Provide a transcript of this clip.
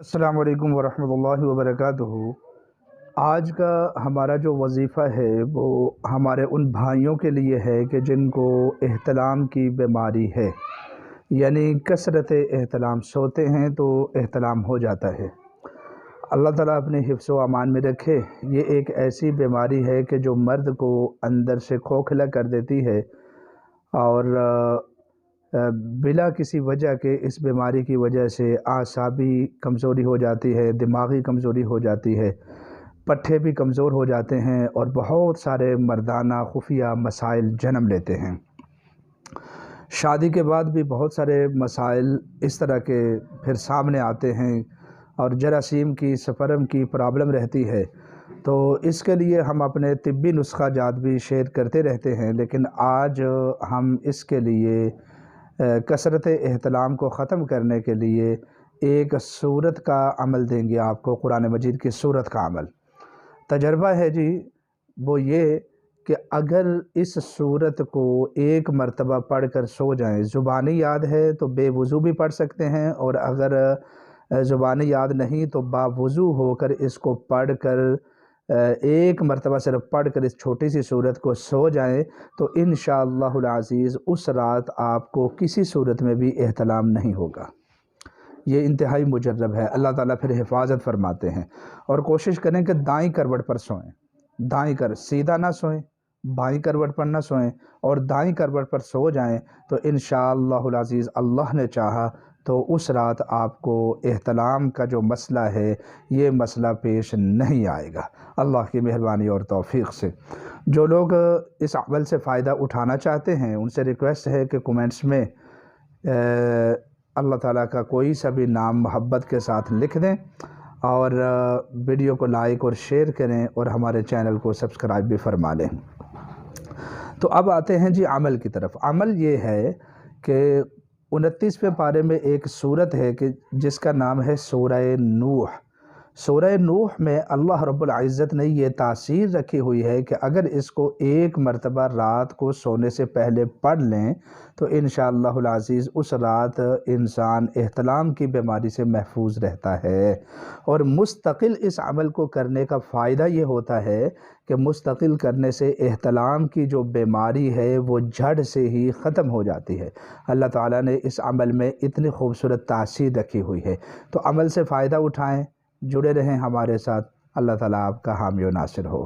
السلام علیکم ورحمۃ اللہ وبرکاتہ۔ آج کا ہمارا جو وظیفہ ہے وہ ہمارے ان بھائیوں کے لیے ہے کہ جن کو احتلام کی بیماری ہے، یعنی کثرت احتلام، سوتے ہیں تو احتلام ہو جاتا ہے۔ اللہ تعالیٰ اپنے حفظ و امان میں رکھے۔ یہ ایک ایسی بیماری ہے کہ جو مرد کو اندر سے کھوکھلا کر دیتی ہے اور بلا کسی وجہ کے اس بیماری کی وجہ سے اعصابی کمزوری ہو جاتی ہے، دماغی کمزوری ہو جاتی ہے، پٹھے بھی کمزور ہو جاتے ہیں اور بہت سارے مردانہ خفیہ مسائل جنم لیتے ہیں۔ شادی کے بعد بھی بہت سارے مسائل اس طرح کے پھر سامنے آتے ہیں اور جراثیم کی، سپرم کی پرابلم رہتی ہے۔ تو اس کے لیے ہم اپنے طبی نسخہ جات بھی شیئر کرتے رہتے ہیں، لیکن آج ہم اس کے لیے کثرت احتلام کو ختم کرنے کے لیے ایک سورت کا عمل دیں گے آپ کو، قرآن مجید کی سورت کا عمل۔ تجربہ ہے جی وہ یہ کہ اگر اس سورت کو ایک مرتبہ پڑھ کر سو جائیں، زبانی یاد ہے تو بے وضو بھی پڑھ سکتے ہیں، اور اگر زبانی یاد نہیں تو با وضو ہو کر اس کو پڑھ کر ایک مرتبہ صرف پڑھ کر اس چھوٹی سی سورت کو سو جائیں تو انشاءاللہ العزیز اس رات آپ کو کسی صورت میں بھی احتلام نہیں ہوگا۔ یہ انتہائی مجرب ہے، اللہ تعالیٰ پھر حفاظت فرماتے ہیں۔ اور کوشش کریں کہ دائیں کروٹ پر سوئیں، سیدھا نہ سوئیں، بائیں کروٹ پر نہ سوئیں، اور دائیں کروٹ پر سو جائیں تو انشاءاللہ العزیز اللہ نے چاہا تو اس رات آپ کو احتلام کا جو مسئلہ ہے یہ مسئلہ پیش نہیں آئے گا، اللہ کی مہربانی اور توفیق سے۔ جو لوگ اس عمل سے فائدہ اٹھانا چاہتے ہیں ان سے ریکویسٹ ہے کہ کومنٹس میں اللہ تعالیٰ کا کوئی سا بھی نام محبت کے ساتھ لکھ دیں، اور ویڈیو کو لائک اور شیئر کریں، اور ہمارے چینل کو سبسکرائب بھی فرما لیں۔ تو اب آتے ہیں جی عمل کی طرف۔ عمل یہ ہے کہ 29ویں پارے میں ایک سورت ہے کہ جس کا نام ہے سورہ نوح۔ سورہ نوح میں اللہ رب العزت نے یہ تاثیر رکھی ہوئی ہے کہ اگر اس کو ایک مرتبہ رات کو سونے سے پہلے پڑھ لیں تو انشاءاللہ العزیز اس رات انسان احتلام کی بیماری سے محفوظ رہتا ہے۔ اور مستقل اس عمل کو کرنے کا فائدہ یہ ہوتا ہے کہ مستقل کرنے سے احتلام کی جو بیماری ہے وہ جڑ سے ہی ختم ہو جاتی ہے۔ اللہ تعالیٰ نے اس عمل میں اتنی خوبصورت تاثیر رکھی ہوئی ہے، تو عمل سے فائدہ اٹھائیں، جڑے رہیں ہمارے ساتھ۔ اللہ تعالیٰ آپ کا حامی و ناصر ہو۔